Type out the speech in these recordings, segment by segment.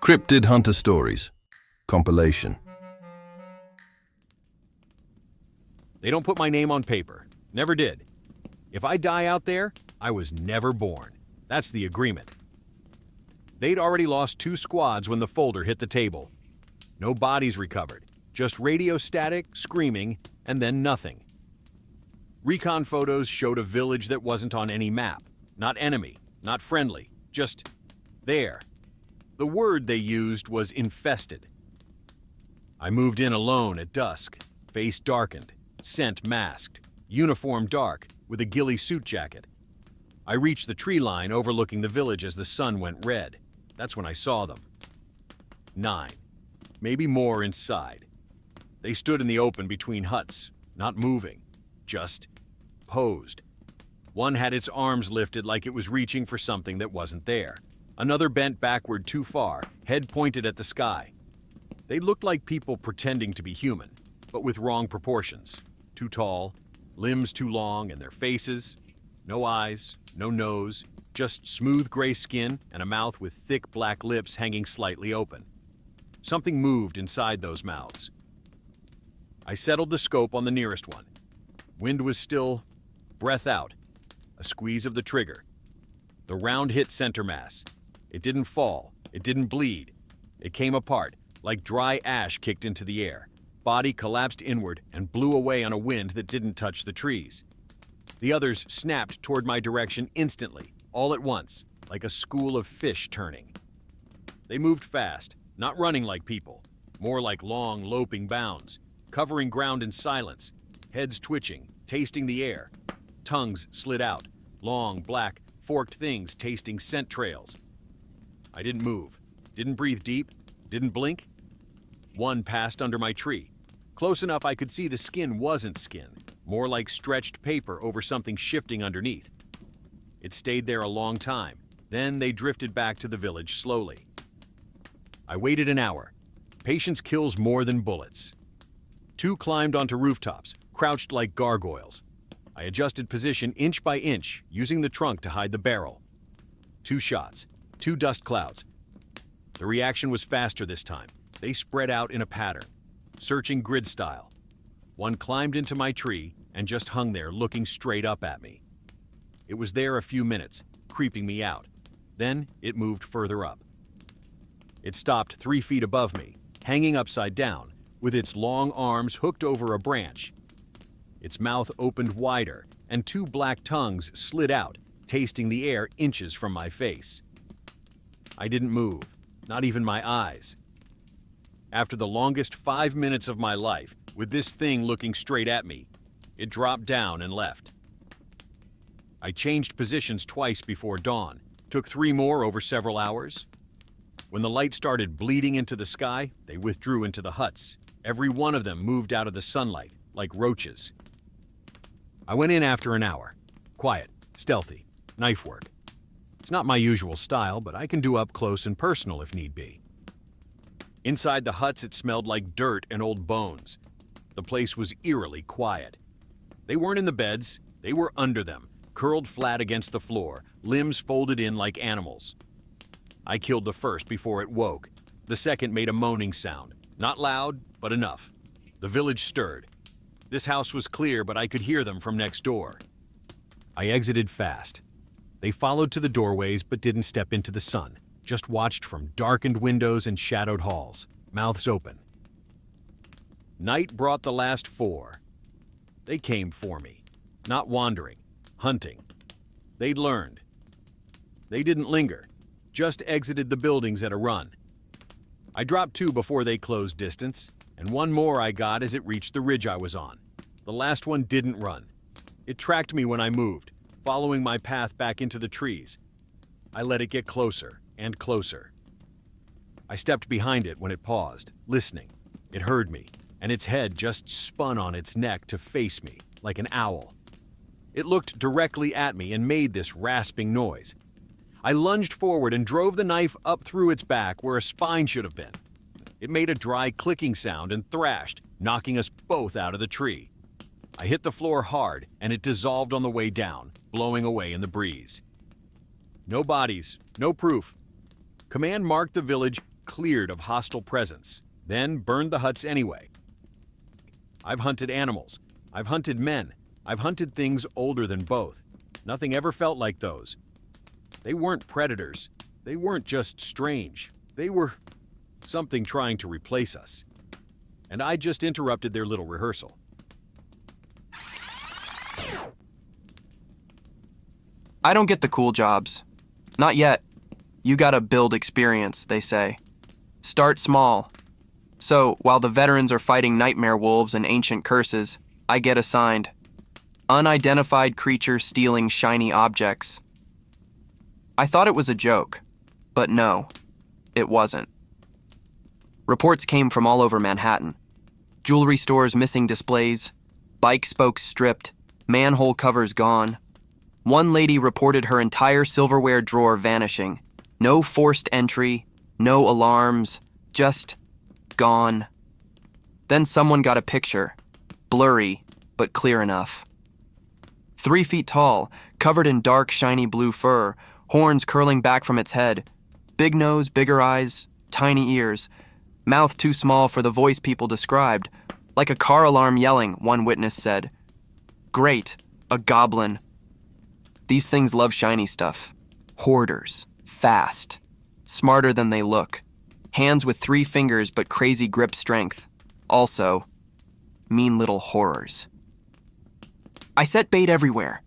Cryptid Hunter Stories. Compilation. They don't put my name on paper. Never did. If I die out there, I was never born. That's the agreement. They'd already lost 2 squads when the folder hit the table. No bodies recovered, just radio static, screaming, and then nothing. Recon photos showed a village that wasn't on any map. Not enemy, not friendly, just there. The word they used was infested. I moved in alone at dusk, face darkened, scent masked, uniform dark, with a ghillie suit jacket. I reached the tree line overlooking the village as the sun went red. That's when I saw them. 9, maybe more inside. They stood in the open between huts, not moving, just posed. One had its arms lifted like it was reaching for something that wasn't there. Another bent backward too far, head pointed at the sky. They looked like people pretending to be human, but with wrong proportions. Too tall, limbs too long, and their faces, no eyes, no nose, just smooth gray skin and a mouth with thick black lips hanging slightly open. Something moved inside those mouths. I settled the scope on the nearest one. Wind was still, breath out, a squeeze of the trigger. The round hit center mass. It didn't fall, it didn't bleed. It came apart, like dry ash kicked into the air. Body collapsed inward and blew away on a wind that didn't touch the trees. The others snapped toward my direction instantly, all at once, like a school of fish turning. They moved fast, not running like people, more like long, loping bounds, covering ground in silence, heads twitching, tasting the air. Tongues slid out, long, black, forked things tasting scent trails. I didn't move, didn't breathe deep, didn't blink. One passed under my tree, close enough I could see the skin wasn't skin, more like stretched paper over something shifting underneath. It stayed there a long time, then they drifted back to the village slowly. I waited an hour. Patience kills more than bullets. 2 climbed onto rooftops, crouched like gargoyles. I adjusted position inch by inch, using the trunk to hide the barrel. 2 shots, 2 dust clouds. The reaction was faster this time. They spread out in a pattern, searching grid style. One climbed into my tree and just hung there looking straight up at me. It was there a few minutes, creeping me out. Then it moved further up. It stopped 3 feet above me, hanging upside down, with its long arms hooked over a branch. Its mouth opened wider, and 2 black tongues slid out, tasting the air inches from my face. I didn't move, not even my eyes. After the longest 5 minutes of my life, with this thing looking straight at me, it dropped down and left. I changed positions twice before dawn, took 3 more over several hours. When the light started bleeding into the sky, they withdrew into the huts. Every one of them moved out of the sunlight, like roaches. I went in after an hour. Quiet, stealthy, knife work. It's not my usual style, but I can do up close and personal if need be. Inside the huts, it smelled like dirt and old bones. The place was eerily quiet. They weren't in the beds, they were under them, curled flat against the floor, limbs folded in like animals. I killed the first before it woke. The second made a moaning sound. Not loud, but enough. The village stirred. This house was clear, but I could hear them from next door. I exited fast. They followed to the doorways, but didn't step into the sun. Just watched from darkened windows and shadowed halls, mouths open. Night brought the last 4. They came for me. Not wandering, hunting. They'd learned. They didn't linger, just exited the buildings at a run. I dropped 2 before they closed distance, and 1 more I got as it reached the ridge I was on. The last one didn't run. It tracked me when I moved, following my path back into the trees. I let it get closer and closer. I stepped behind it when it paused, listening. It heard me, and its head just spun on its neck to face me, like an owl. It looked directly at me and made this rasping noise. I lunged forward and drove the knife up through its back where a spine should have been. It made a dry clicking sound and thrashed, knocking us both out of the tree. I hit the floor hard, and it dissolved on the way down, blowing away in the breeze. No bodies, no proof. Command marked the village cleared of hostile presence, then burned the huts anyway. I've hunted animals. I've hunted men. I've hunted things older than both. Nothing ever felt like those. They weren't predators. They weren't just strange. They were something trying to replace us. And I just interrupted their little rehearsal. I don't get the cool jobs. Not yet. You gotta build experience, they say. Start small. So, while the veterans are fighting nightmare wolves and ancient curses, I get assigned unidentified creature stealing shiny objects. I thought it was a joke, but no, it wasn't. Reports came from all over Manhattan. Jewelry stores missing displays, bike spokes stripped, manhole covers gone. One lady reported her entire silverware drawer vanishing. No forced entry, no alarms, just gone. Then someone got a picture, blurry, but clear enough. 3 feet tall, covered in dark, shiny blue fur, horns curling back from its head, big nose, bigger eyes, tiny ears, mouth too small for the voice people described, like a car alarm yelling, one witness said. Great, a goblin. These things love shiny stuff. Hoarders, fast, smarter than they look. Hands with 3 fingers but crazy grip strength. Also, mean little horrors. I set bait everywhere.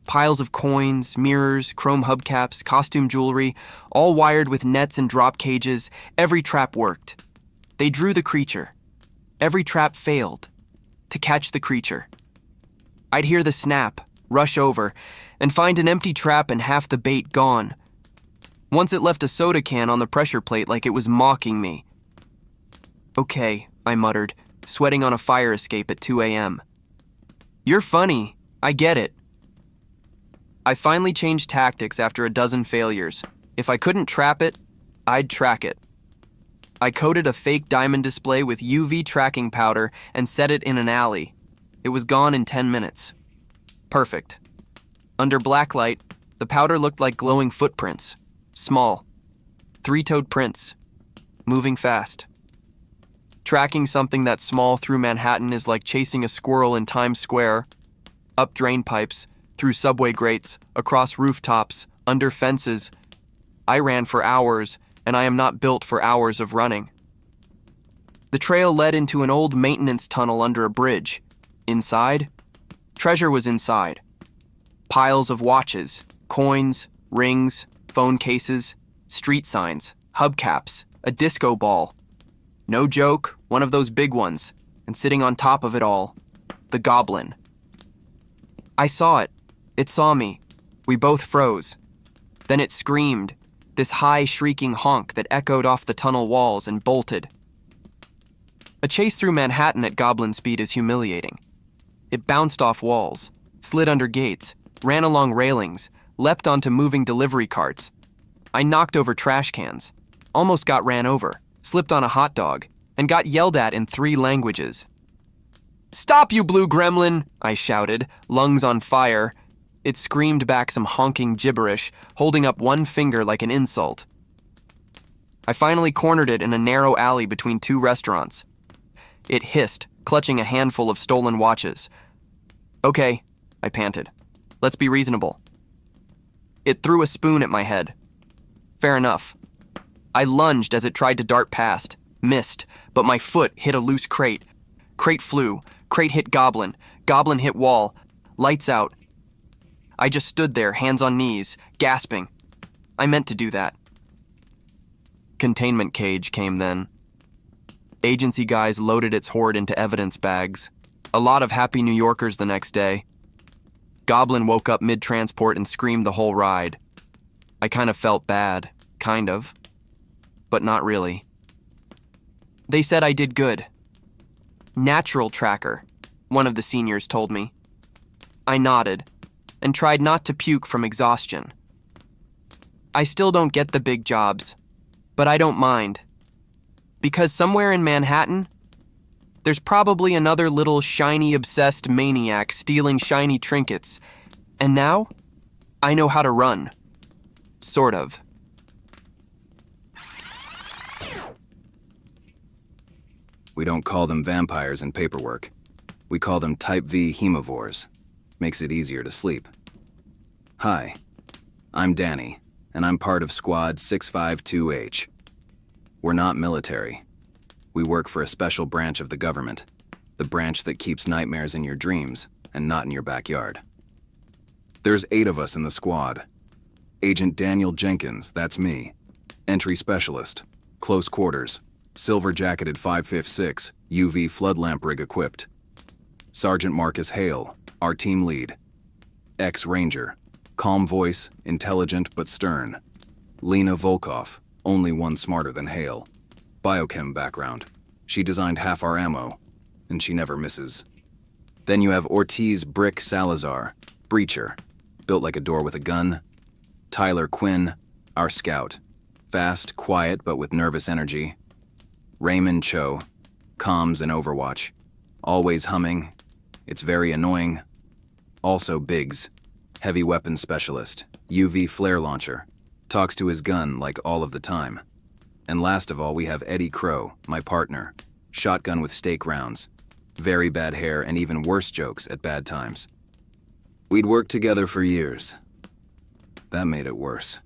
Piles of coins, mirrors, chrome hubcaps, costume jewelry, all wired with nets and drop cages. Every trap worked. They drew the creature. Every trap failed. To catch the creature. I'd hear the snap, rush over, and find an empty trap and half the bait gone. Once it left a soda can on the pressure plate like it was mocking me. Okay, I muttered, sweating on a fire escape at 2 a.m. You're funny. I get it. I finally changed tactics after a dozen failures. If I couldn't trap it, I'd track it. I coated a fake diamond display with UV tracking powder and set it in an alley. It was gone in 10 minutes. Perfect. Under blacklight, the powder looked like glowing footprints. Small. 3-toed prints. Moving fast. Tracking something that small through Manhattan is like chasing a squirrel in Times Square. Up drain pipes, through subway grates, across rooftops, under fences. I ran for hours, and I am not built for hours of running. The trail led into an old maintenance tunnel under a bridge. Inside? Treasure was inside. Piles of watches, coins, rings, phone cases, street signs, hubcaps, a disco ball. No joke, one of those big ones, and sitting on top of it all, the goblin. I saw it. It saw me. We both froze. Then it screamed, this high, shrieking honk that echoed off the tunnel walls and bolted. A chase through Manhattan at goblin speed is humiliating. It bounced off walls, slid under gates, ran along railings, leapt onto moving delivery carts. I knocked over trash cans, almost got ran over, slipped on a hot dog, and got yelled at in 3 languages. "Stop, you blue gremlin!" I shouted, lungs on fire. It screamed back some honking gibberish, holding up one finger like an insult. I finally cornered it in a narrow alley between 2 restaurants. It hissed, clutching a handful of stolen watches. "Okay," I panted. "Let's be reasonable." It threw a spoon at my head. Fair enough. I lunged as it tried to dart past, missed, but my foot hit a loose crate. Crate flew, crate hit goblin, goblin hit wall, lights out. I just stood there, hands on knees, gasping. I meant to do that. Containment cage came then. Agency guys loaded its hoard into evidence bags. A lot of happy New Yorkers the next day. Goblin woke up mid-transport and screamed the whole ride. I kind of felt bad, kind of, but not really. They said I did good. Natural tracker, one of the seniors told me. I nodded and tried not to puke from exhaustion. I still don't get the big jobs, but I don't mind. Because somewhere in Manhattan, there's probably another little shiny-obsessed maniac stealing shiny trinkets. And now, I know how to run. Sort of. We don't call them vampires in paperwork. We call them Type V hemovores. Makes it easier to sleep. Hi, I'm Danny, and I'm part of Squad 652H. We're not military. We work for a special branch of the government, the branch that keeps nightmares in your dreams and not in your backyard. There's 8 of us in the squad. Agent Daniel Jenkins, that's me. Entry specialist, close quarters, silver-jacketed 556, UV flood lamp rig equipped. Sergeant Marcus Hale, our team lead. Ex-Ranger, calm voice, intelligent but stern. Lena Volkov, only one smarter than Hale. Biochem background. She designed half our ammo, and she never misses. Then you have Ortiz Brick Salazar, breacher, built like a door with a gun. Tyler Quinn, our scout, fast, quiet, but with nervous energy. Raymond Cho, comms and overwatch, always humming. It's very annoying. Also Biggs, heavy weapons specialist, UV flare launcher, talks to his gun like all of the time. And last of all, we have Eddie Crow, my partner, shotgun with stake rounds, very bad hair and even worse jokes at bad times. We'd worked together for years. That made it worse.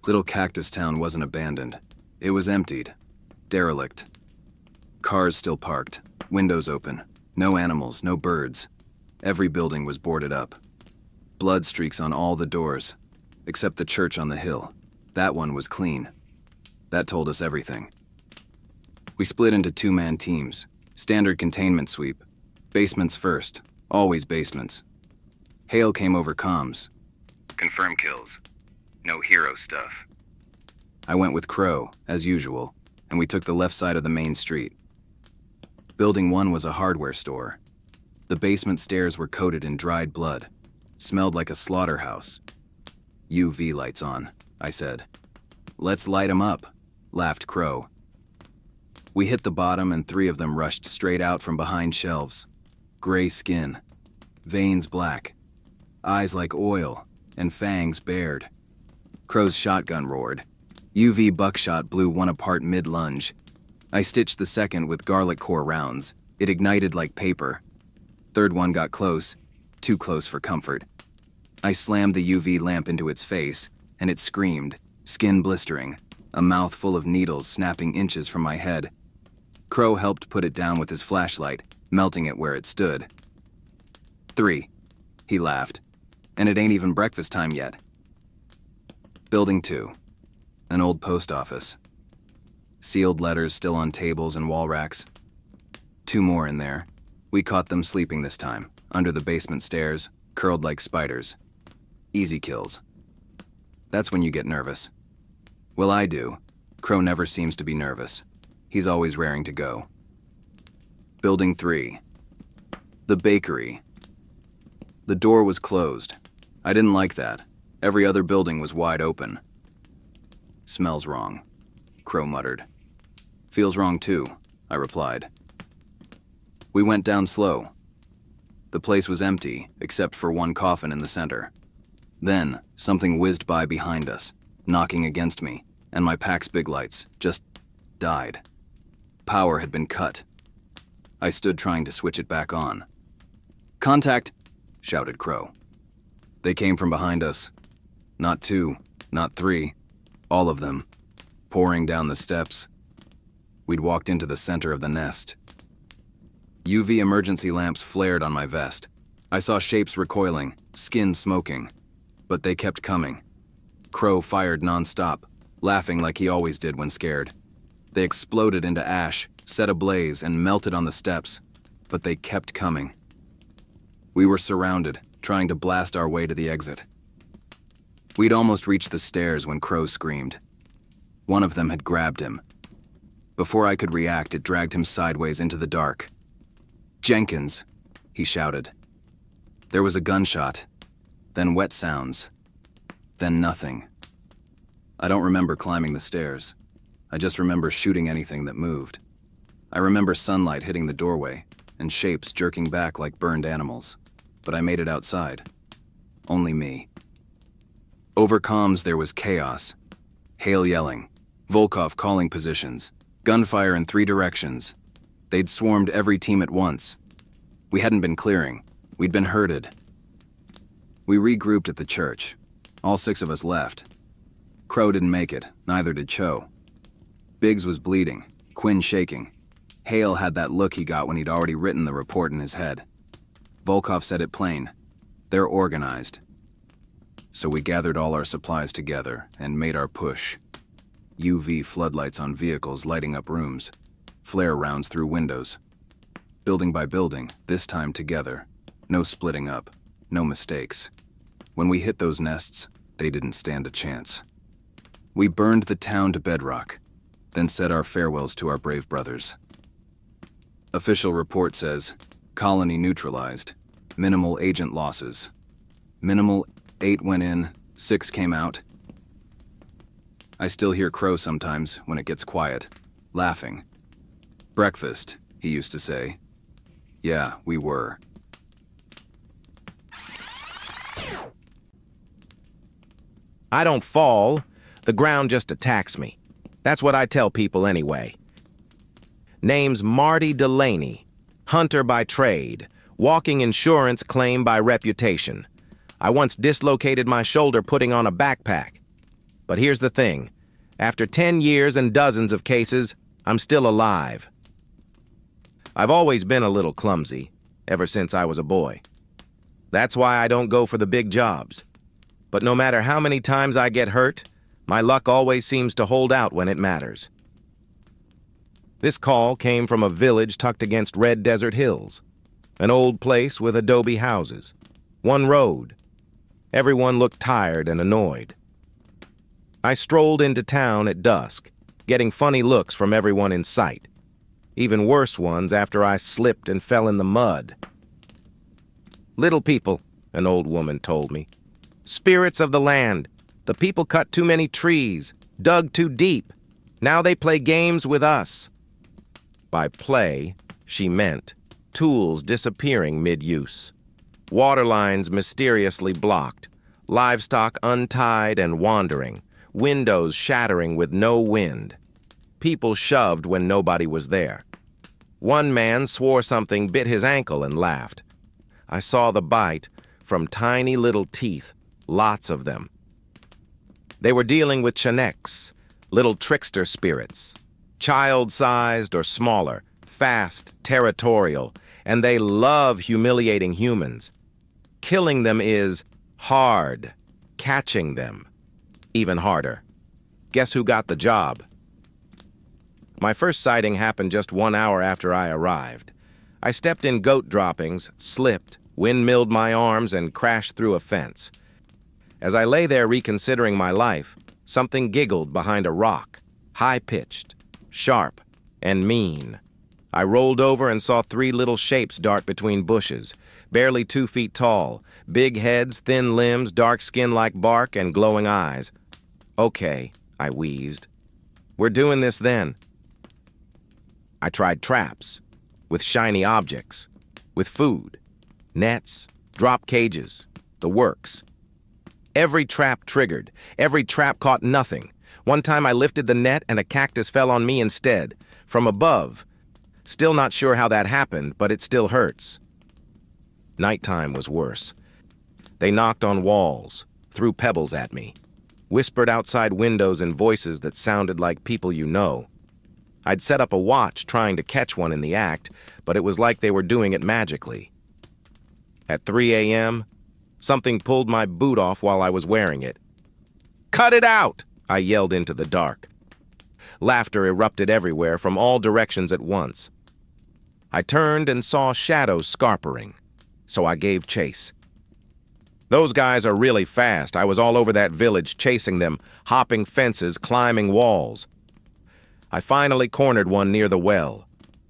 Little Cactus Town wasn't abandoned. It was emptied, derelict. Cars still parked, windows open, no animals, no birds. Every building was boarded up. Blood streaks on all the doors, except the church on the hill. That one was clean. That told us everything. We split into 2-man teams, standard containment sweep. Basements first, always basements. Hale came over comms. Confirm kills. No hero stuff. I went with Crow, as usual, and we took the left side of the main street. Building 1 was a hardware store. The basement stairs were coated in dried blood. Smelled like a slaughterhouse. UV lights on, I said. Let's light 'em up, laughed Crow. We hit the bottom and 3 of them rushed straight out from behind shelves. Gray skin, veins black, eyes like oil, and fangs bared. Crow's shotgun roared. UV buckshot blew one apart mid-lunge. I stitched the second with garlic core rounds. It ignited like paper. Third one got close, too close for comfort. I slammed the UV lamp into its face, and it screamed, skin blistering, a mouth full of needles snapping inches from my head. Crow helped put it down with his flashlight, melting it where it stood. 3, he laughed. And it ain't even breakfast time yet. Building 2, an old post office. Sealed letters still on tables and wall racks. 2 more in there. We caught them sleeping this time, under the basement stairs, curled like spiders. Easy kills. That's when you get nervous. Well, I do. Crow never seems to be nervous. He's always raring to go. Building 3, the bakery. The door was closed. I didn't like that. Every other building was wide open. Smells wrong, Crow muttered. Feels wrong too, I replied. We went down slow. The place was empty, except for one coffin in the center. Then, something whizzed by behind us, knocking against me, and my pack's big lights just died. Power had been cut. I stood trying to switch it back on. Contact, shouted Crow. They came from behind us. Not 2, not 3, all of them, pouring down the steps. We'd walked into the center of the nest. UV emergency lamps flared on my vest. I saw shapes recoiling, skin smoking, but they kept coming. Crow fired nonstop, laughing like he always did when scared. They exploded into ash, set ablaze, and melted on the steps, but they kept coming. We were surrounded, trying to blast our way to the exit. We'd almost reached the stairs when Crow screamed. One of them had grabbed him. Before I could react, it dragged him sideways into the dark. Jenkins, he shouted. There was a gunshot, then wet sounds, then nothing. I don't remember climbing the stairs. I just remember shooting anything that moved. I remember sunlight hitting the doorway and shapes jerking back like burned animals. But I made it outside. Only me. Over comms there was chaos. Hale yelling. Volkov calling positions. Gunfire in 3 directions. They'd swarmed every team at once. We hadn't been clearing. We'd been herded. We regrouped at the church. All 6 of us left. Crow didn't make it, neither did Cho. Biggs was bleeding, Quinn shaking. Hale had that look he got when he'd already written the report in his head. Volkov said it plain. They're organized. So we gathered all our supplies together and made our push. UV floodlights on vehicles lighting up rooms. Flare rounds through windows. Building by building, this time together. No splitting up, no mistakes. When we hit those nests, they didn't stand a chance. We burned the town to bedrock, then said our farewells to our brave brothers. Official report says, colony neutralized, minimal agent losses. Minimal, 8 went in, 6 came out. I still hear Crow sometimes when it gets quiet, laughing. Breakfast, he used to say. Yeah, we were. I don't fall. The ground just attacks me. That's what I tell people anyway. Name's Marty Delaney, hunter by trade, walking insurance claim by reputation. I once dislocated my shoulder putting on a backpack. But here's the thing. After 10 years and dozens of cases, I'm still alive. I've always been a little clumsy, ever since I was a boy. That's why I don't go for the big jobs. But no matter how many times I get hurt, my luck always seems to hold out when it matters. This call came from a village tucked against Red Desert Hills, an old place with adobe houses, one road. Everyone looked tired and annoyed. I strolled into town at dusk, getting funny looks from everyone in sight, even worse ones after I slipped and fell in the mud. Little people, an old woman told me. Spirits of the land. The people cut too many trees, dug too deep. Now they play games with us. By play, she meant tools disappearing mid-use, water lines mysteriously blocked, livestock untied and wandering, windows shattering with no wind, people shoved when nobody was there. One man swore something bit his ankle and laughed. I saw the bite from tiny little teeth, lots of them. They were dealing with Chineks, little trickster spirits, child-sized or smaller, fast, territorial, and they love humiliating humans. Killing them is hard. Catching them, even harder. Guess who got the job? My first sighting happened just 1 hour after I arrived. I stepped in goat droppings, slipped, windmilled my arms, and crashed through a fence. As I lay there reconsidering my life, something giggled behind a rock, high-pitched, sharp, and mean. I rolled over and saw 3 little shapes dart between bushes, barely 2 feet tall, big heads, thin limbs, dark skin like bark, and glowing eyes. Okay, I wheezed. We're doing this then. I tried traps, with shiny objects, with food, nets, drop cages, the works. Every trap triggered, every trap caught nothing. One time I lifted the net and a cactus fell on me instead, from above. Still not sure how that happened, but it still hurts. Nighttime was worse. They knocked on walls, threw pebbles at me, whispered outside windows in voices that sounded like people you know. I'd set up a watch trying to catch one in the act, but it was like they were doing it magically. At 3 a.m., something pulled my boot off while I was wearing it. "Cut it out!" I yelled into the dark. Laughter erupted everywhere from all directions at once. I turned and saw shadows scarpering, so I gave chase. Those guys are really fast. I was all over that village chasing them, hopping fences, climbing walls. I finally cornered one near the well.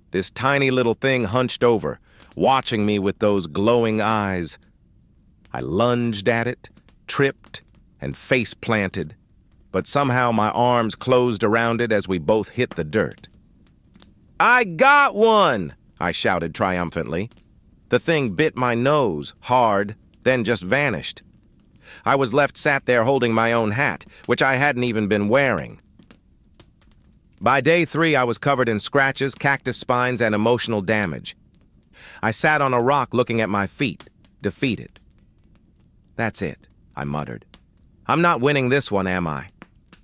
This tiny little thing hunched over, watching me with those glowing eyes. I lunged at it, tripped, and face planted, but somehow my arms closed around it as we both hit the dirt. "I got one!" I shouted triumphantly. The thing bit my nose, hard, then just vanished. I was left sat there holding my own hat, which I hadn't even been wearing. By day 3, I was covered in scratches, cactus spines, and emotional damage. I sat on a rock looking at my feet, defeated. That's it, I muttered. I'm not winning this one, am I?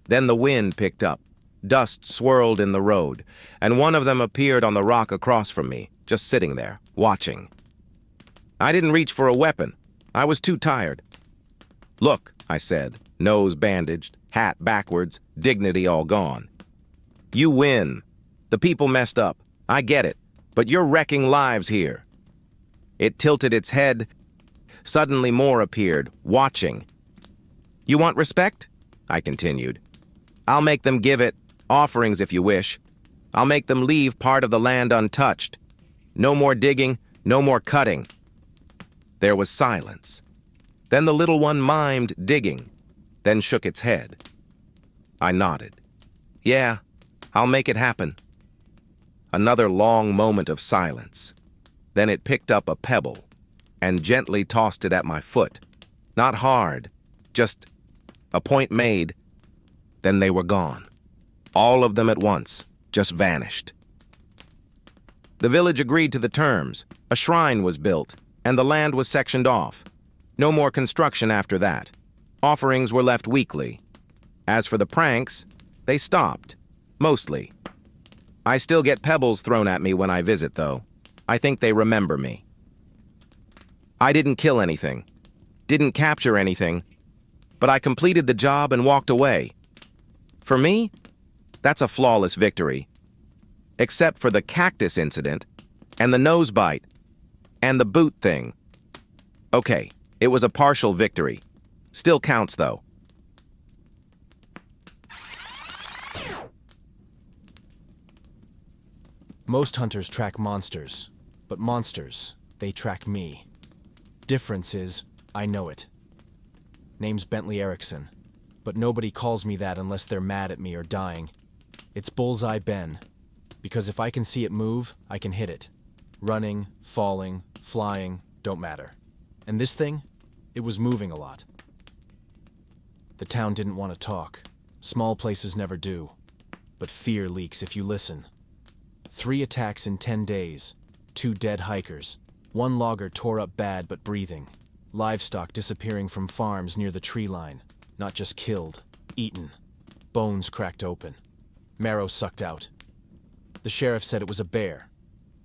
Then the wind picked up. Dust swirled in the road, and one of them appeared on the rock across from me, just sitting there, watching. I didn't reach for a weapon. I was too tired. Look, I said, nose bandaged, hat backwards, dignity all gone. You win. The people messed up. I get it. But you're wrecking lives here. It tilted its head. Suddenly more appeared, watching. You want respect? I continued. I'll make them give it, offerings if you wish. I'll make them leave part of the land untouched. No more digging, no more cutting. There was silence. Then the little one mimed digging, then shook its head. I nodded. Yeah, I'll make it happen. Another long moment of silence. Then it picked up a pebble and gently tossed it at my foot. Not hard, just a point made. Then they were gone. All of them at once, just vanished. The village agreed to the terms. A shrine was built, and the land was sectioned off. No more construction after that. Offerings were left weekly. As for the pranks, they stopped. Mostly. I still get pebbles thrown at me when I visit, though. I think they remember me. I didn't kill anything. Didn't capture anything. But I completed the job and walked away. For me, that's a flawless victory. Except for the cactus incident, and the nose bite, and the boot thing. Okay, it was a partial victory. Still counts, though. Most hunters track monsters, but monsters, they track me. Difference is, I know it. Name's Bentley Erickson, but nobody calls me that unless they're mad at me or dying. It's Bullseye Ben, because if I can see it move, I can hit it. Running, falling, flying, don't matter. And this thing, it was moving a lot. The town didn't want to talk. Small places never do. But fear leaks if you listen. 3 attacks in 10 days, 2 dead hikers, 1 logger tore up bad but breathing, livestock disappearing from farms near the tree line, not just killed, eaten, bones cracked open, marrow sucked out. The sheriff said it was a bear.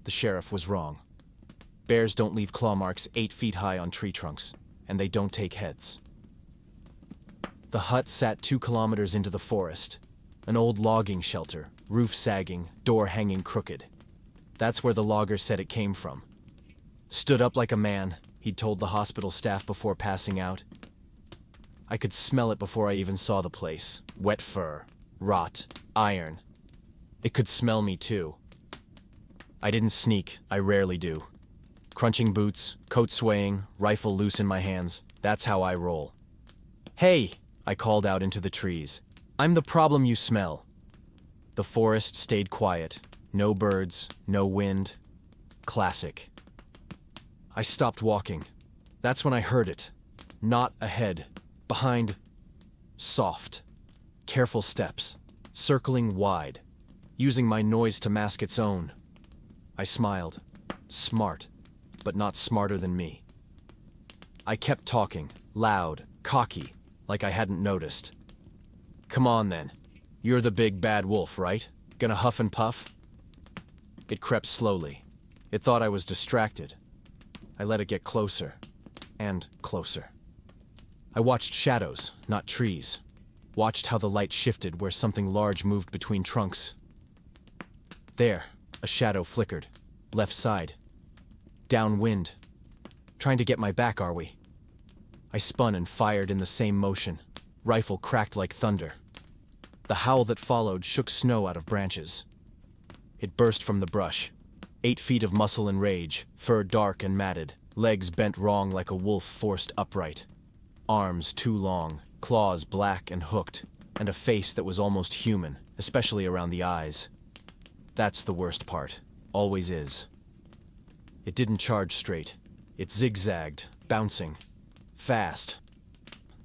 The sheriff was wrong. Bears don't leave claw marks 8 feet high on tree trunks, and they don't take heads. The hut sat 2 kilometers into the forest, an old logging shelter, roof sagging, door hanging crooked. That's where the logger said it came from. Stood up like a man, he'd told the hospital staff before passing out. I could smell it before I even saw the place. Wet fur, rot, iron. It could smell me too. I didn't sneak, I rarely do. Crunching boots, coat swaying, rifle loose in my hands. That's how I roll. Hey, I called out into the trees. I'm the problem you smell. The forest stayed quiet. No birds, no wind. Classic. I stopped walking. That's when I heard it. Not ahead. Behind. Soft. Careful steps. Circling wide. Using my noise to mask its own. I smiled. Smart. But not smarter than me. I kept talking. Loud. Cocky. Like I hadn't noticed. Come on then. You're the big bad wolf, right? Gonna huff and puff? It crept slowly. It thought I was distracted. I let it get closer. And closer. I watched shadows, not trees. Watched how the light shifted where something large moved between trunks. There, a shadow flickered. Left side. Downwind. Trying to get my back, are we? I spun and fired in the same motion. Rifle cracked like thunder. The howl that followed shook snow out of branches. It burst from the brush. 8 feet of muscle and rage, fur dark and matted, legs bent wrong like a wolf forced upright. Arms too long, claws black and hooked, and a face that was almost human, especially around the eyes. That's the worst part. Always is. It didn't charge straight. It zigzagged, bouncing. Fast.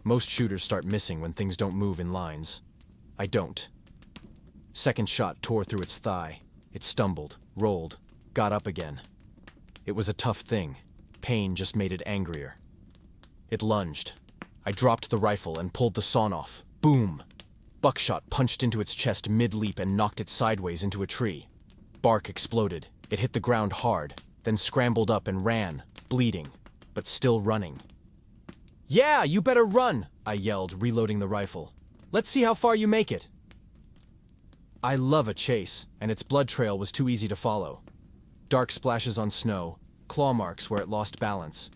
Most shooters start missing when things don't move in lines. I don't. Second shot tore through its thigh. It stumbled, rolled, got up again. It was a tough thing. Pain just made it angrier. It lunged. I dropped the rifle and pulled the sawn off. Boom! Buckshot punched into its chest mid-leap and knocked it sideways into a tree. Bark exploded. It hit the ground hard, then scrambled up and ran, bleeding, but still running. "Yeah, you better run!" I yelled, reloading the rifle. "Let's see how far you make it." I love a chase, and its blood trail was too easy to follow. Dark splashes on snow, claw marks where it lost balance.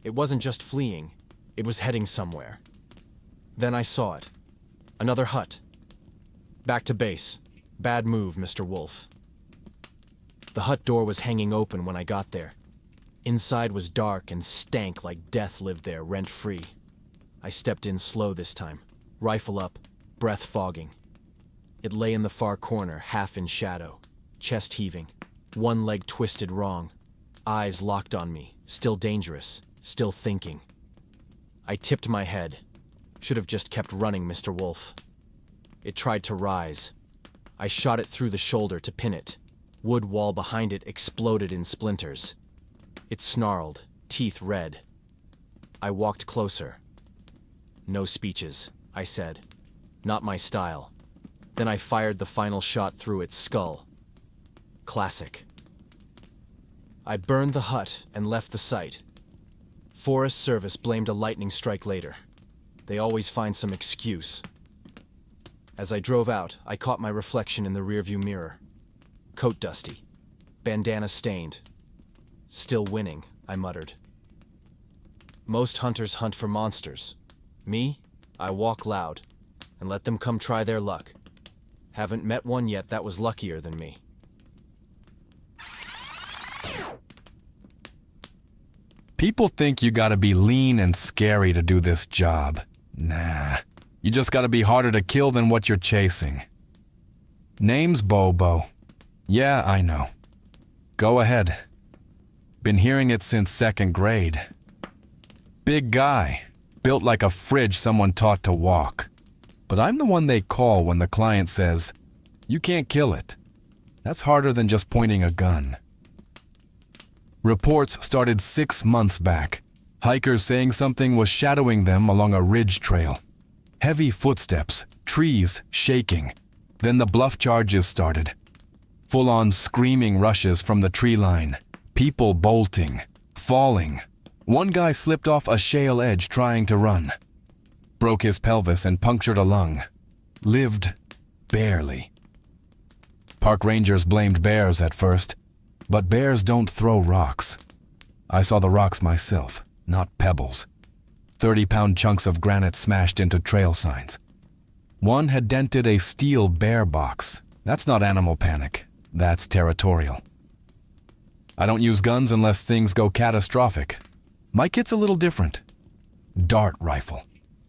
It wasn't just fleeing, it was heading somewhere. Then I saw it. Another hut. Back to base. Bad move, Mr. Wolf. The hut door was hanging open when I got there. Inside was dark and stank like death lived there, rent-free. I stepped in slow this time, rifle up, breath fogging. It lay in the far corner, half in shadow, chest heaving, one leg twisted wrong, eyes locked on me, still dangerous, still thinking. I tipped my head. Should have just kept running, Mr. Wolf. It tried to rise. I shot it through the shoulder to pin it. Wood wall behind it exploded in splinters. It snarled, teeth red. I walked closer. "No speeches," I said. "Not my style." Then I fired the final shot through its skull. Classic. I burned the hut and left the site. Forest Service blamed a lightning strike later. They always find some excuse. As I drove out, I caught my reflection in the rearview mirror. Coat dusty. Bandana stained. "Still winning," I muttered. Most hunters hunt for monsters. Me, I walk loud and let them come try their luck. Haven't met one yet that was luckier than me. People think you gotta be lean and scary to do this job. Nah, you just gotta be harder to kill than what you're chasing. Name's Bobo. Yeah, I know. Go ahead. Been hearing it since second grade. Big guy, built like a fridge someone taught to walk. But I'm the one they call when the client says, "You can't kill it." That's harder than just pointing a gun. Reports started 6 months back. Hikers saying something was shadowing them along a ridge trail. Heavy footsteps, trees shaking. Then the bluff charges started. Full-on screaming rushes from the tree line. People bolting, falling. One guy slipped off a shale edge trying to run. Broke his pelvis and punctured a lung. Lived barely. Park rangers blamed bears at first, but bears don't throw rocks. I saw the rocks myself, not pebbles. 30-pound chunks of granite smashed into trail signs. One had dented a steel bear box. That's not animal panic. That's territorial. I don't use guns unless things go catastrophic. My kit's a little different. Dart rifle.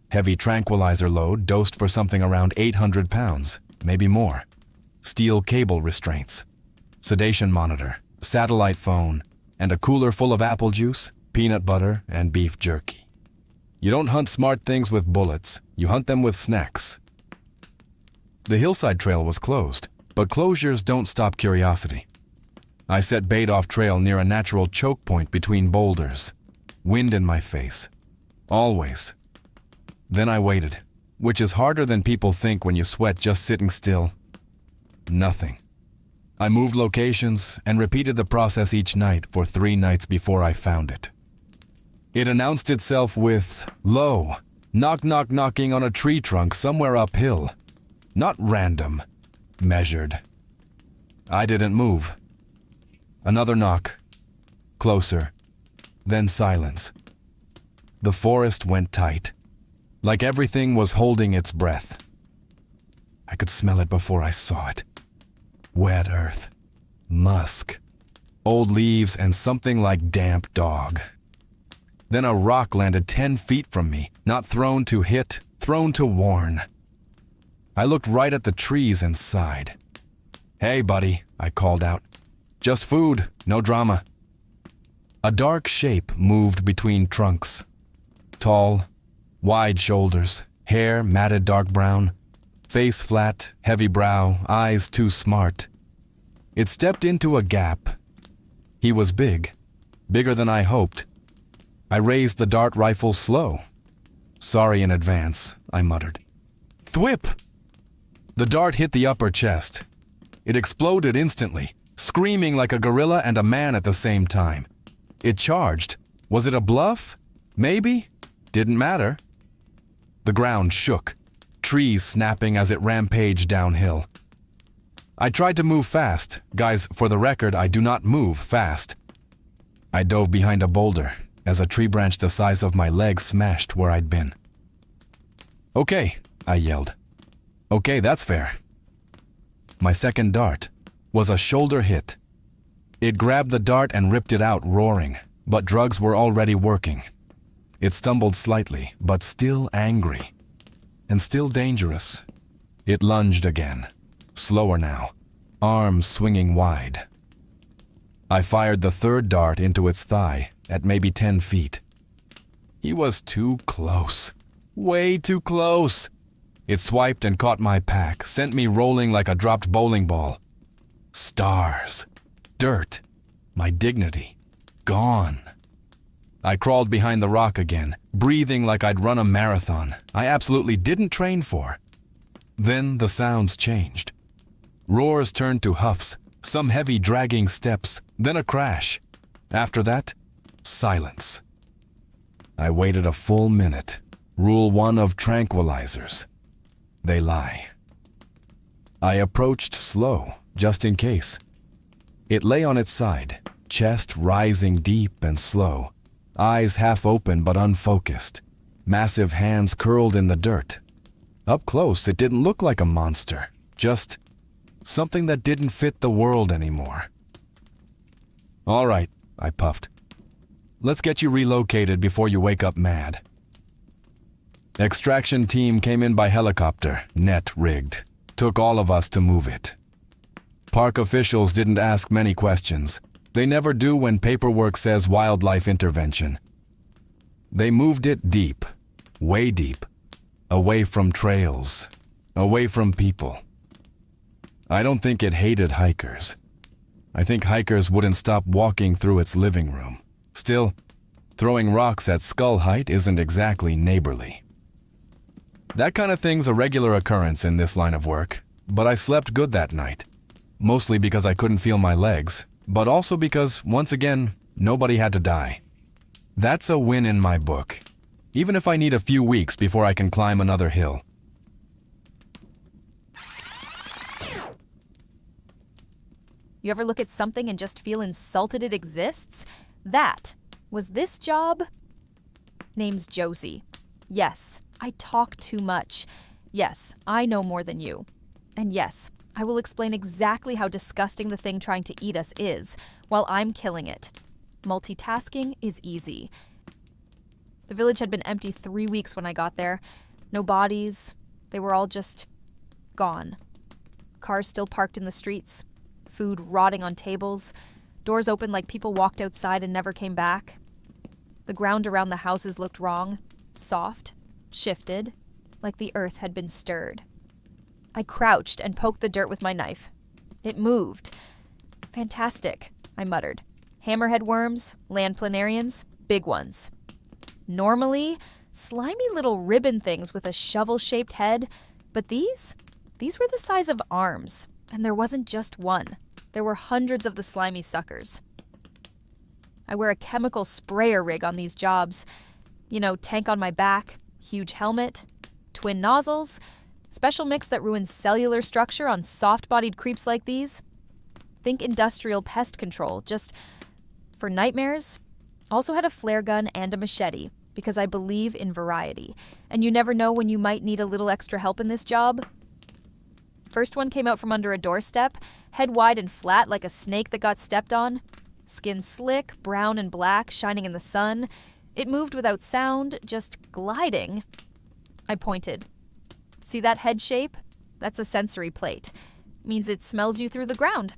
Heavy tranquilizer load dosed for something around 800 pounds, maybe more. Steel cable restraints. Sedation monitor, satellite phone, and a cooler full of apple juice, peanut butter, and beef jerky. You don't hunt smart things with bullets, you hunt them with snacks. The hillside trail was closed, but closures don't stop curiosity. I set bait off trail near a natural choke point between boulders. Wind in my face. Always. Then I waited, which is harder than people think when you sweat just sitting still. Nothing. I moved locations and repeated the process each night for 3 nights before I found it. It announced itself with, "Low, knock knock knocking on a tree trunk somewhere uphill." Not random, measured. I didn't move. Another knock. Closer. Then silence. The forest went tight, like everything was holding its breath. I could smell it before I saw it. Wet earth. Musk. Old leaves and something like damp dog. Then a rock landed 10 feet from me, not thrown to hit, thrown to warn. I looked right at the trees and sighed. "Hey, buddy," I called out. "Just food, no drama." A dark shape moved between trunks. Tall, wide shoulders, hair matted dark brown, Face flat, heavy brow, eyes too smart. It stepped into a gap. He was big, bigger than I hoped. I raised the dart rifle slow. Sorry in advance, I muttered. Thwip! The dart hit the upper chest. It exploded instantly, screaming like a gorilla and a man at the same time. It charged. Was it a bluff? Maybe. Didn't matter. The ground shook, trees snapping as it rampaged downhill. I tried to move fast. Guys, for the record, I do not move fast. I dove behind a boulder as a tree branch the size of my leg smashed where I'd been. Okay, I yelled. Okay, that's fair. My second dart was a shoulder hit. It grabbed the dart and ripped it out roaring, but drugs were already working. It stumbled slightly, but still angry. And still dangerous. It lunged again, slower now, arms swinging wide. I fired the third dart into its thigh at maybe 10 feet. He was too close. Way too close. It swiped and caught my pack, sent me rolling like a dropped bowling ball. Stars. Dirt. My dignity. Gone. I crawled behind the rock again, breathing like I'd run a marathon I absolutely didn't train for. Then the sounds changed. Roars turned to huffs, some heavy dragging steps, then a crash. After that, silence. I waited a full minute. Rule 1 of tranquilizers. They lie. I approached slow, just in case. It lay on its side, chest rising deep and slow, eyes half open but unfocused, massive hands curled in the dirt. Up close, it didn't look like a monster, just something that didn't fit the world anymore. All right, I puffed. Let's get you relocated before you wake up mad. Extraction team came in by helicopter, net rigged. Took all of us to move it. Park officials didn't ask many questions. They never do when paperwork says wildlife intervention. They moved it deep, way deep, away from trails, away from people. I don't think it hated hikers. I think hikers wouldn't stop walking through its living room. Still, throwing rocks at skull height isn't exactly neighborly. That kind of thing's a regular occurrence in this line of work, but I slept good that night. Mostly because I couldn't feel my legs, but also because, once again, nobody had to die. That's a win in my book, even if I need a few weeks before I can climb another hill. You ever look at something and just feel insulted it exists? That was this job. Name's Josie. Yes, I talk too much. Yes, I know more than you. And yes, I will explain exactly how disgusting the thing trying to eat us is, while I'm killing it. Multitasking is easy. The village had been empty 3 weeks when I got there. No bodies. They were all just gone. Cars still parked in the streets. Food rotting on tables. Doors open like people walked outside and never came back. The ground around the houses looked wrong. Soft. Shifted. Like the earth had been stirred. I crouched and poked the dirt with my knife. It moved. Fantastic, I muttered. Hammerhead worms, land planarians, big ones. Normally, slimy little ribbon things with a shovel-shaped head, but these were the size of arms, and there wasn't just one. There were hundreds of the slimy suckers. I wear a chemical sprayer rig on these jobs. You know, tank on my back, huge helmet, twin nozzles, special mix that ruins cellular structure on soft-bodied creeps like these. Think industrial pest control, just for nightmares. Also had a flare gun and a machete, because I believe in variety, and you never know when you might need a little extra help in this job. First one came out from under a doorstep, head wide and flat like a snake that got stepped on. Skin slick, brown and black, shining in the sun. It moved without sound, just gliding. I pointed. See that head shape? That's a sensory plate. Means it smells you through the ground.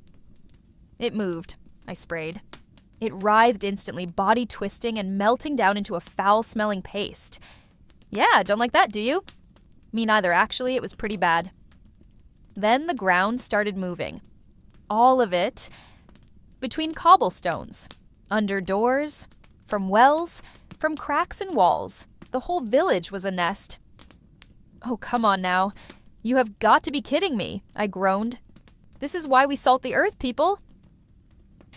It moved. I sprayed. It writhed instantly, body twisting and melting down into a foul-smelling paste. Yeah, don't like that, do you? Me neither, actually. It was pretty bad. Then the ground started moving. All of it. Between cobblestones, under doors, from wells, from cracks in walls. The whole village was a nest. Oh, come on now. You have got to be kidding me, I groaned. This is why we salt the earth, people.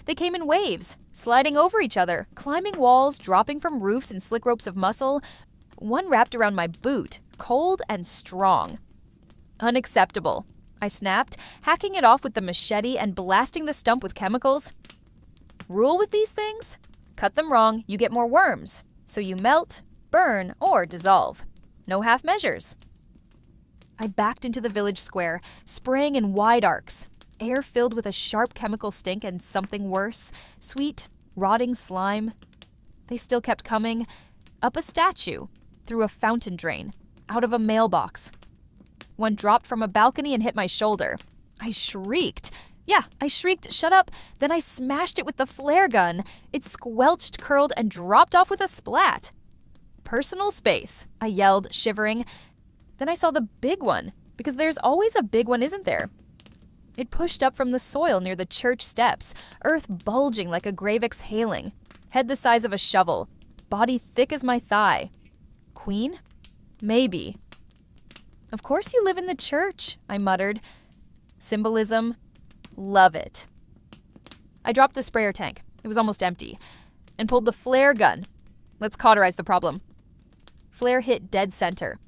They came in waves, sliding over each other, climbing walls, dropping from roofs in slick ropes of muscle. One wrapped around my boot, cold and strong. Unacceptable, I snapped, hacking it off with the machete and blasting the stump with chemicals. Rule with these things? Cut them wrong, you get more worms. So you melt, burn, or dissolve. No half measures. I backed into the village square, spraying in wide arcs. Air filled with a sharp chemical stink and something worse. Sweet, rotting slime. They still kept coming. Up a statue, through a fountain drain, out of a mailbox. One dropped from a balcony and hit my shoulder. I shrieked. Yeah, I shrieked, shut up. Then I smashed it with the flare gun. It squelched, curled, and dropped off with a splat. Personal space, I yelled, shivering. Then I saw the big one, because there's always a big one, isn't there? It pushed up from the soil near the church steps, earth bulging like a grave exhaling, head the size of a shovel, body thick as my thigh. Queen? Maybe. Of course you live in the church, I muttered. Symbolism. Love it. I dropped the sprayer tank, it was almost empty, and pulled the flare gun. Let's cauterize the problem. Flare hit dead center.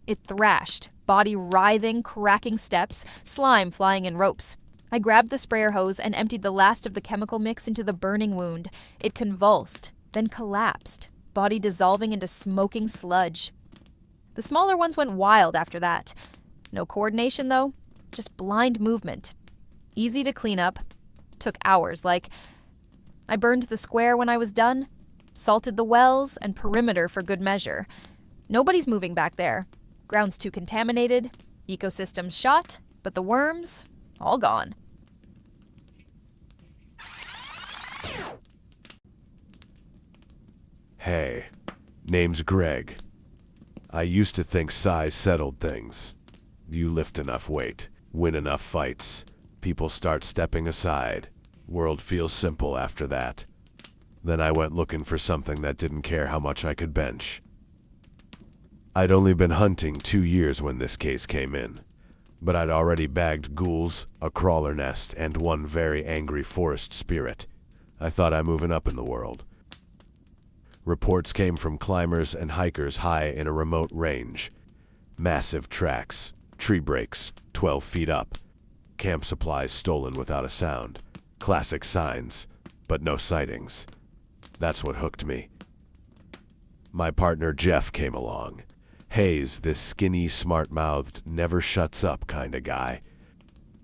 It thrashed, body writhing, cracking steps, slime flying in ropes. I grabbed the sprayer hose and emptied the last of the chemical mix into the burning wound. It convulsed, then collapsed, body dissolving into smoking sludge. The smaller ones went wild after that. No coordination, though, just blind movement. Easy to clean up. Took hours, like. I burned the square when I was done, salted the wells and perimeter for good measure. Nobody's moving back there. Ground's too contaminated, ecosystems shot, but the worms, all gone. Hey, name's Greg. I used to think size settled things. You lift enough weight, win enough fights, people start stepping aside. World feels simple after that. Then I went looking for something that didn't care how much I could bench. I'd only been hunting 2 years when this case came in, but I'd already bagged ghouls, a crawler nest, and one very angry forest spirit. I thought I'm moving up in the world. Reports came from climbers and hikers high in a remote range. Massive tracks, tree breaks, 12 feet up. Camp supplies stolen without a sound. Classic signs, but no sightings. That's what hooked me. My partner Jeff came along. Hayes, this skinny, smart-mouthed, never-shuts-up kind of guy.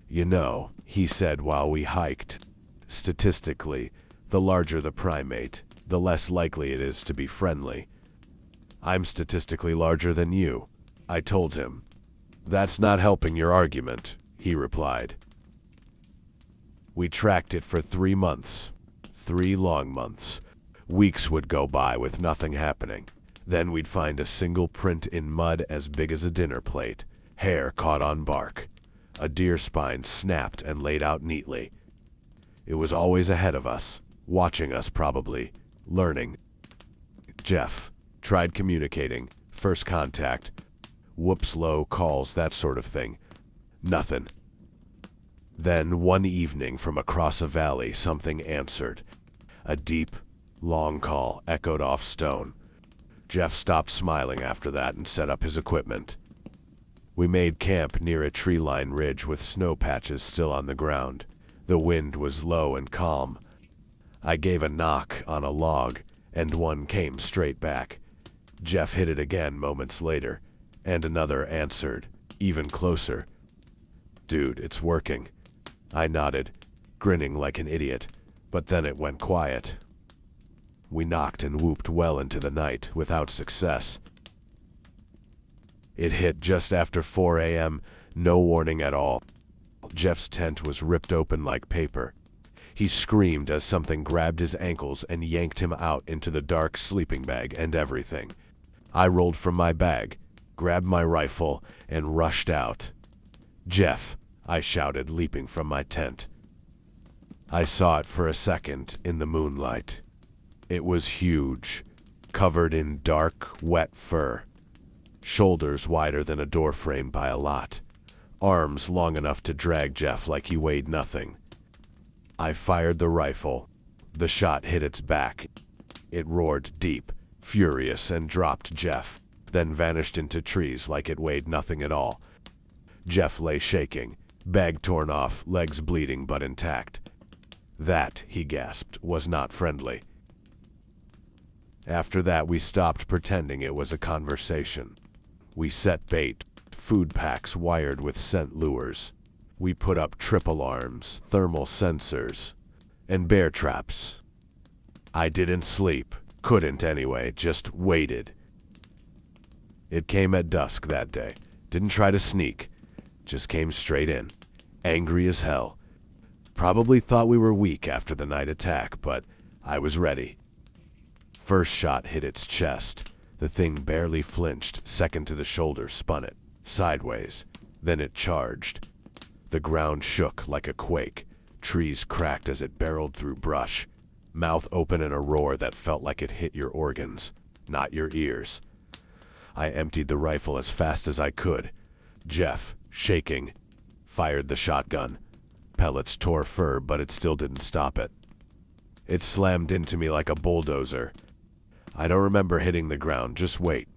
You know, he said while we hiked, statistically, the larger the primate, the less likely it is to be friendly. I'm statistically larger than you, I told him. That's not helping your argument, he replied. We tracked it for 3 months. 3 long months. Weeks would go by with nothing happening. Then we'd find a single print in mud as big as a dinner plate, hair caught on bark. A deer spine snapped and laid out neatly. It was always ahead of us, watching us probably, learning. Jeff tried communicating, first contact, whoops low calls, that sort of thing. Nothing. Then one evening from across a valley something answered. A deep, long call echoed off stone. Jeff stopped smiling after that and set up his equipment. We made camp near a tree-lined ridge with snow patches still on the ground. The wind was low and calm. I gave a knock on a log, and one came straight back. Jeff hit it again moments later, and another answered, even closer. Dude, it's working. I nodded, grinning like an idiot, but then it went quiet. We knocked and whooped well into the night, without success. It hit just after 4 a.m., no warning at all. Jeff's tent was ripped open like paper. He screamed as something grabbed his ankles and yanked him out into the dark sleeping bag and everything. I rolled from my bag, grabbed my rifle, and rushed out. Jeff, I shouted, leaping from my tent. I saw it for a second in the moonlight. It was huge, covered in dark, wet fur. Shoulders wider than a doorframe by a lot. Arms long enough to drag Jeff like he weighed nothing. I fired the rifle. The shot hit its back. It roared deep, furious, and dropped Jeff, then vanished into trees like it weighed nothing at all. Jeff lay shaking, bag torn off, legs bleeding but intact. That, he gasped, was not friendly. After that, we stopped pretending it was a conversation. We set bait, food packs wired with scent lures. We put up trip alarms, thermal sensors, and bear traps. I didn't sleep, couldn't anyway, just waited. It came at dusk that day. Didn't try to sneak, just came straight in, angry as hell. Probably thought we were weak after the night attack, but I was ready. First shot hit its chest. The thing barely flinched. Second to the shoulder spun it, sideways. Then it charged. The ground shook like a quake. Trees cracked as it barreled through brush. Mouth open in a roar that felt like it hit your organs, not your ears. I emptied the rifle as fast as I could. Jeff, shaking, fired the shotgun. Pellets tore fur, but it still didn't stop it. It slammed into me like a bulldozer. I don't remember hitting the ground, just weight.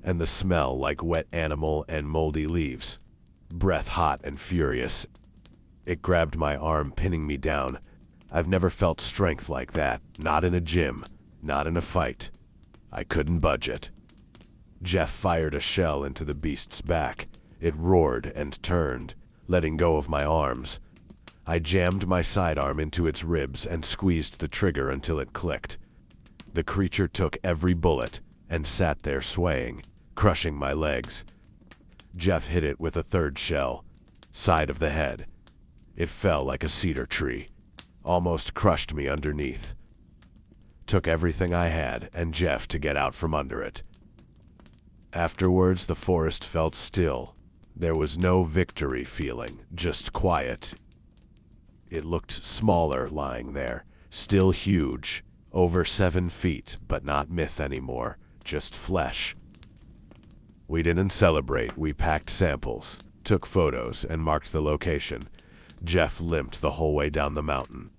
And the smell like wet animal and moldy leaves. Breath hot and furious. It grabbed my arm, pinning me down. I've never felt strength like that. Not in a gym. Not in a fight. I couldn't budge it. Jeff fired a shell into the beast's back. It roared and turned, letting go of my arms. I jammed my sidearm into its ribs and squeezed the trigger until it clicked. The creature took every bullet and sat there swaying, crushing my legs. Jeff hit it with a third shell, side of the head. It fell like a cedar tree, almost crushed me underneath. Took everything I had and Jeff to get out from under it. Afterwards, the forest felt still. There was no victory feeling, just quiet. It looked smaller lying there, still huge, over 7 feet, but not myth anymore, just flesh. We didn't celebrate, we packed samples, took photos, and marked the location. Jeff limped the whole way down the mountain.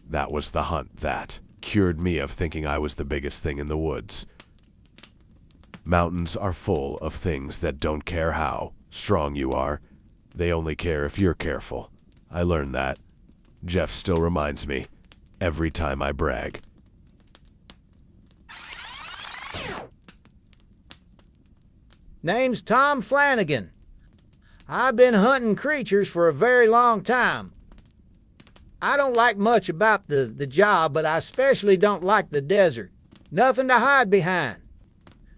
That was the hunt that cured me of thinking I was the biggest thing in the woods. Mountains are full of things that don't care how strong you are. They only care if you're careful. I learned that. Jeff still reminds me every time I brag. Name's Tom Flanagan. I've been hunting creatures for a very long time. I don't like much about the job, but I especially don't like the desert. Nothing to hide behind.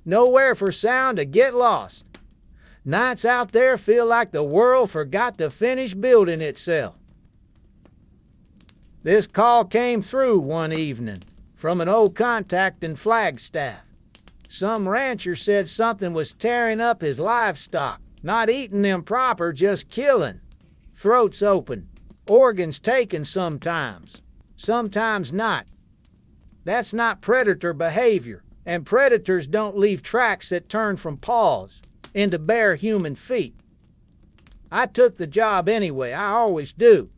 Nowhere for sound to get lost. Nights out there feel like the world forgot to finish building itself. This call came through one evening from an old contact in Flagstaff. Some rancher said something was tearing up his livestock, not eating them proper, just killing. Throats open, organs taken sometimes not. That's not predator behavior, and predators don't leave tracks that turn from paws into bare human feet. I took the job anyway, I always do.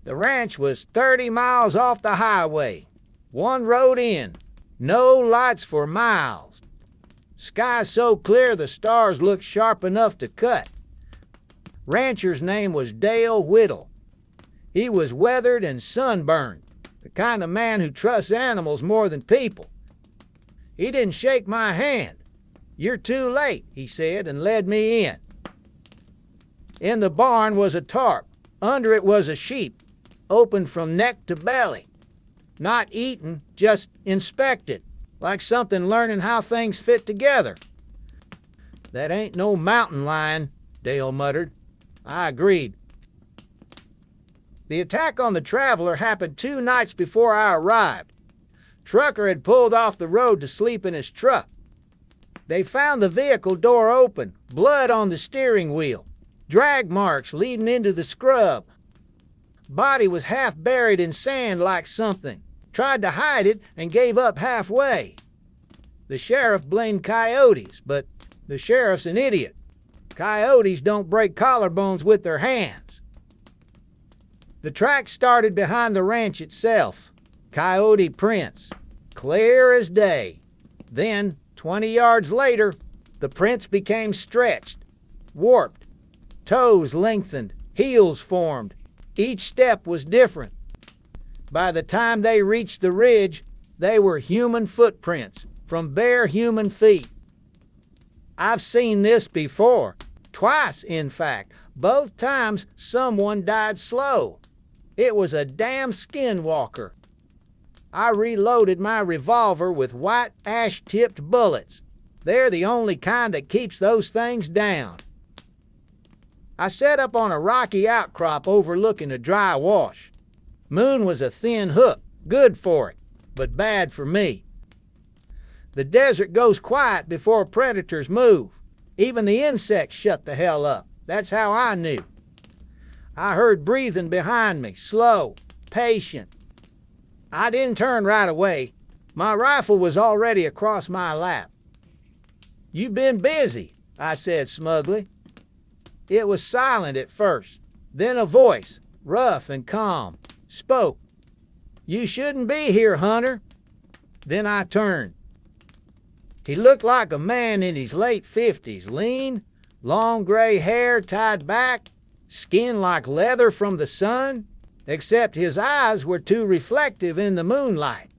The ranch was 30 miles off the highway, one road in, no lights for miles. Sky so clear the stars looked sharp enough to cut. Rancher's name was Dale Whittle. He was weathered and sunburned, the kind of man who trusts animals more than people. He didn't shake my hand. "You're too late," he said, and led me in. In the barn was a tarp. Under it was a sheep, open from neck to belly. Not eaten, just inspected, like something learning how things fit together. "That ain't no mountain lion," Dale muttered. I agreed. The attack on the traveler happened 2 nights before I arrived. Trucker had pulled off the road to sleep in his truck. They found the vehicle door open, blood on the steering wheel. drag marks leading into the scrub. Body was half buried in sand like something. Tried to hide it and gave up halfway. The sheriff blamed coyotes, but the sheriff's an idiot. Coyotes don't break collarbones with their hands. The track started behind the ranch itself. Coyote prints, clear as day. Then, 20 yards later, the prints became stretched, warped. Toes lengthened, heels formed. Each step was different. By the time they reached the ridge, they were human footprints, from bare human feet. I've seen this before. Twice, in fact. Both times someone died slow. It was a damn skinwalker. I reloaded my revolver with white ash-tipped bullets. They're the only kind that keeps those things down. I set up on a rocky outcrop overlooking a dry wash. Moon was a thin hook, good for it, but bad for me. The desert goes quiet before predators move. Even the insects shut the hell up. That's how I knew. I heard breathing behind me, slow, patient. I didn't turn right away. My rifle was already across my lap. "You been busy," I said smugly. It was silent at first. Then a voice, rough and calm, spoke. "You shouldn't be here, Hunter." Then I turned. He looked like a man in his late 50s, lean, long gray hair tied back, skin like leather from the sun, except his eyes were too reflective in the moonlight.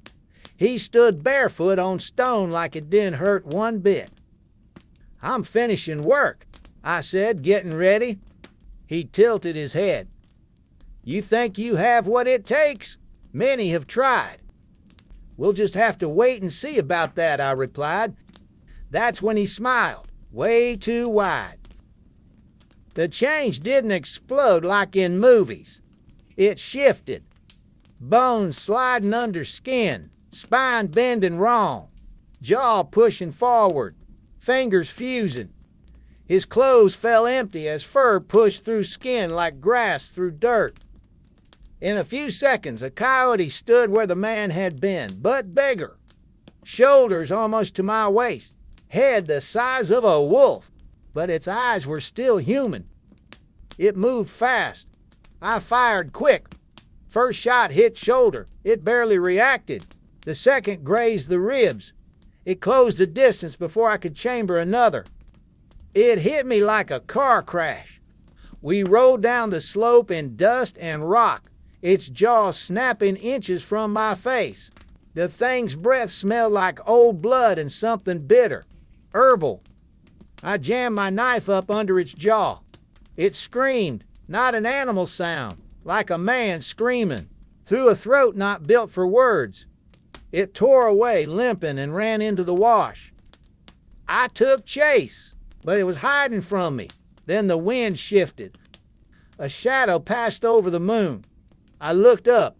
He stood barefoot on stone like it didn't hurt one bit. "I'm finishing work," I said, getting ready. He tilted his head. "You think you have what it takes? Many have tried." "We'll just have to wait and see about that," I replied. That's when he smiled, way too wide. The change didn't explode like in movies. It shifted. Bones sliding under skin, spine bending wrong, jaw pushing forward, fingers fusing. His clothes fell empty as fur pushed through skin like grass through dirt. In a few seconds, a coyote stood where the man had been, but bigger. Shoulders almost to my waist, head the size of a wolf, but its eyes were still human. It moved fast. I fired quick. First shot hit shoulder. It barely reacted. The second grazed the ribs. It closed the distance before I could chamber another. It hit me like a car crash. We rolled down the slope in dust and rock, its jaw snapping inches from my face. The thing's breath smelled like old blood and something bitter, herbal. I jammed my knife up under its jaw. It screamed, not an animal sound, like a man screaming, through a throat not built for words. It tore away, limping, and ran into the wash. I took chase, but it was hiding from me. Then the wind shifted. A shadow passed over the moon. I looked up.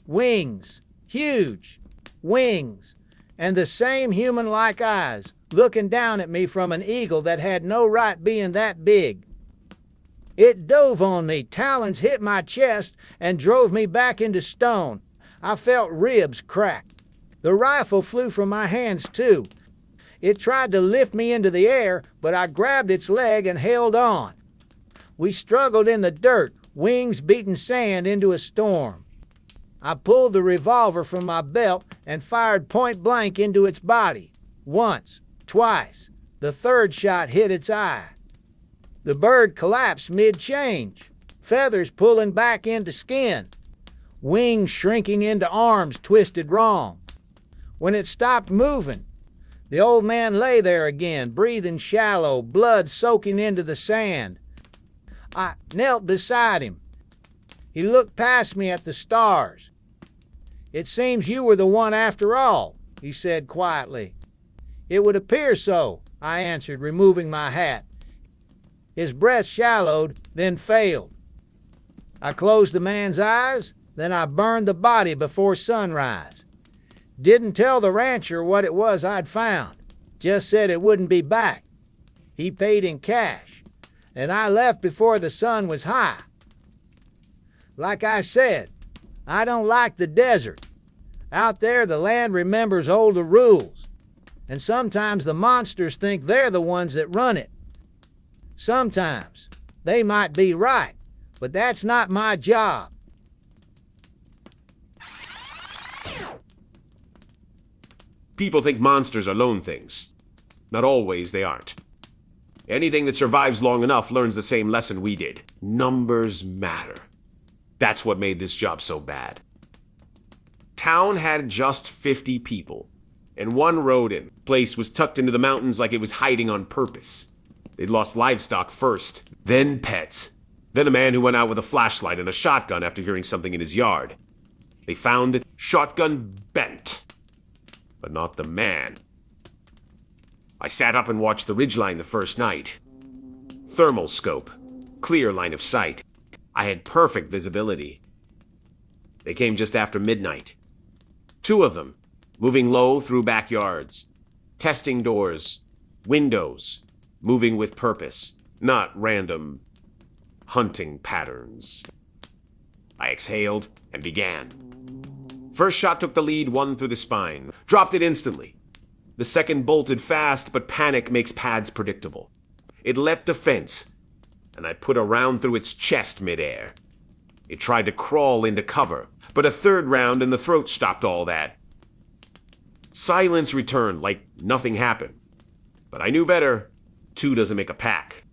Wings, huge, wings, and the same human-like eyes, looking down at me from an eagle that had no right being that big. It dove on me, talons hit my chest, and drove me back into stone. I felt ribs crack. The rifle flew from my hands, too. It tried to lift me into the air, but I grabbed its leg and held on. We struggled in the dirt, wings beating sand into a storm. I pulled the revolver from my belt and fired point blank into its body. Once, twice. The third shot hit its eye. The bird collapsed mid-change, feathers pulling back into skin, wings shrinking into arms twisted wrong. When it stopped moving, the old man lay there again, breathing shallow, blood soaking into the sand. I knelt beside him. He looked past me at the stars. "It seems you were the one after all," he said quietly. "It would appear so," I answered, removing my hat. His breath shallowed, then failed. I closed the man's eyes, then I burned the body before sunrise. Didn't tell the rancher what it was I'd found. Just said it wouldn't be back. He paid in cash. and I left before the sun was high. Like I said, I don't like the desert. Out there, the land remembers older rules, and sometimes the monsters think they're the ones that run it. Sometimes they might be right, but that's not my job. People think monsters are lone things. Not always they aren't. Anything that survives long enough learns the same lesson we did. Numbers matter. That's what made this job so bad. Town had just 50 people, and one rodent. Place was tucked into the mountains like it was hiding on purpose. They'd lost livestock first, then pets, then a man who went out with a flashlight and a shotgun after hearing something in his yard. They found the shotgun bent, but not the man. I sat up and watched the ridgeline the first night. Thermal scope, clear line of sight. I had perfect visibility. They came just after midnight. 2 of them, moving low through backyards, testing doors, windows, moving with purpose, not random hunting patterns. I exhaled and began. First shot took the lead, 1 through the spine, dropped it instantly. The second bolted fast, but panic makes pads predictable. It leapt a fence, and I put a round through its chest midair. It tried to crawl into cover, but a third round in the throat stopped all that. Silence returned like nothing happened. But I knew better. 2 doesn't make a pack.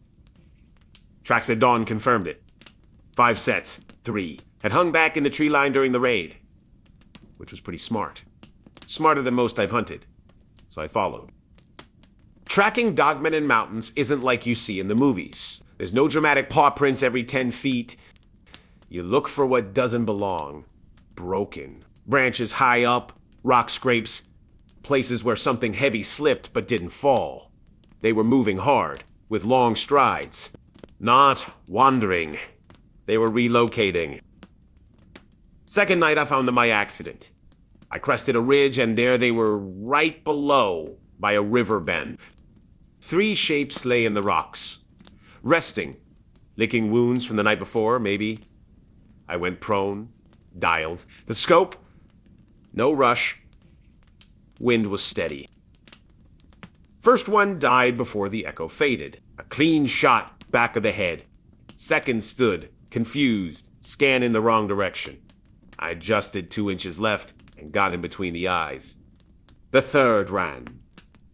Tracks at dawn confirmed it. 5 sets, 3, had hung back in the tree line during the raid, which was pretty smart. Smarter than most I've hunted. So I followed. Tracking dogmen in mountains isn't like you see in the movies. There's no dramatic paw prints every 10 feet. You look for what doesn't belong. Broken. Branches high up, rock scrapes, places where something heavy slipped but didn't fall. They were moving hard, with long strides. Not wandering. They were relocating. Second night I found them by accident. I crested a ridge, and there they were right below, by a river bend. 3 shapes lay in the rocks, resting, licking wounds from the night before, maybe. I went prone, dialed. The scope? No rush. Wind was steady. First one died before the echo faded. A clean shot, back of the head. Second stood, confused, scan in the wrong direction. I adjusted 2 inches left and got in between the eyes. The third ran.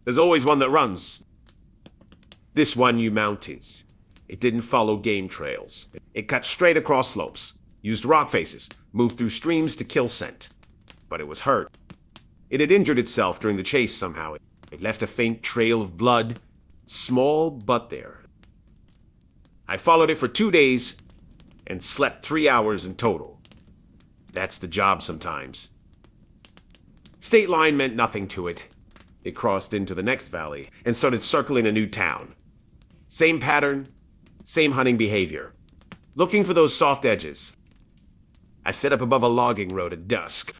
There's always one that runs. This one knew mountains. It didn't follow game trails. It cut straight across slopes, used rock faces, moved through streams to kill scent. But it was hurt. It had injured itself during the chase somehow. It left a faint trail of blood, small but there. I followed it for 2 days and slept 3 hours in total. That's the job sometimes. State line meant nothing to it. It crossed into the next valley and started circling a new town. Same pattern, same hunting behavior. Looking for those soft edges. I set up above a logging road at dusk.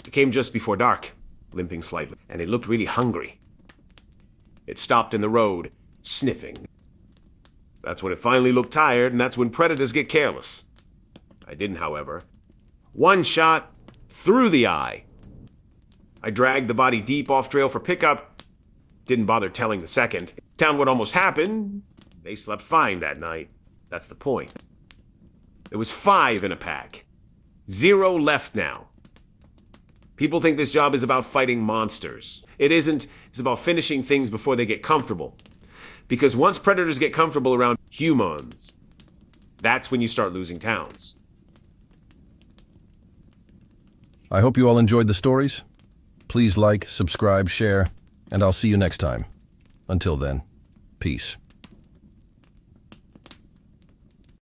It came just before dark, limping slightly, and it looked really hungry. It stopped in the road, sniffing. That's when it finally looked tired, and that's when predators get careless. I didn't, however. 1 shot through the eye. I dragged the body deep off trail for pickup. Didn't bother telling the second. Town what almost happened. They slept fine that night. That's the point. There was 5 in a pack. 0 left now. People think this job is about fighting monsters. It isn't. It's about finishing things before they get comfortable. Because once predators get comfortable around humans, that's when you start losing towns. I hope you all enjoyed the stories. Please like, subscribe, share, and I'll see you next time. Until then, peace.